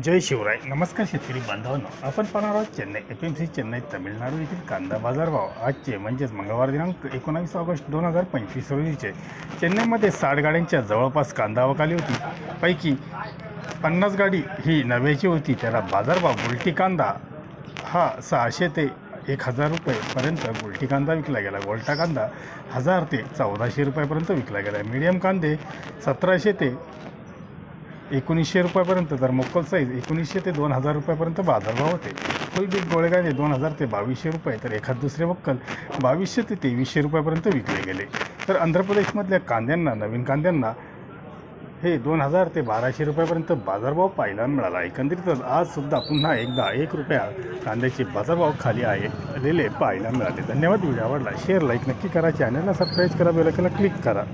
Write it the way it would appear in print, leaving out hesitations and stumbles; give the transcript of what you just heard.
जय शिवराय. नमस्कार शेतकरी बांधवांनो, आपण पाहणार आहोत चेन्नई FMC चेन्नई तामिळनाडू येथील कांदा बाजारभाव आजचे म्हणजेच मंगळवार दिनांक 19 ऑगस्ट 2025 रोजीचे. चेन्नईमध्ये 60 गाड्यांच्या जवळपास कांदा आवक आली होती. पैकी 50 गाडी ही नव्याची होती. त्याला बाजारभाव गुलटी कांदा हा 600 ते 1000 रुपयेपर्यंत गुलटी कांदा विकला गेला. गोल्टा कांदा 1000 ते 1400 रुपयापर्यंत विकला गेला. मीडियम कांदे 1700 ते 1900 रुपयापर्यंत, तर मोकल साईज 1900 ते 2000 रुपयापर्यंत बाजारभाव होते. फुल बिग गोळे कांदे 2000 ते 2200 रुपये, तर एखाद दुसरे वक्कल 2200 ते 2300 रुपयापर्यंत विकले गेले. तर आंध्र प्रदेशमधल्या कांद्यांना, नवीन कांद्यांना हे 2000 ते 1200 रुपयापर्यंत बाजारभाव पाहायला मिळाला. एकंदरीतच आज सुद्धा पुन्हा एकदा 1 रुपया कांद्याचे बाजारभाव खाली आलेले पाहायला मिळाले. धन्यवाद. व्हिडिओ आवडला शेअर लाईक नक्की करा. चॅनलला सबस्क्राईब करा. बेल आयकॉनला क्लिक करा.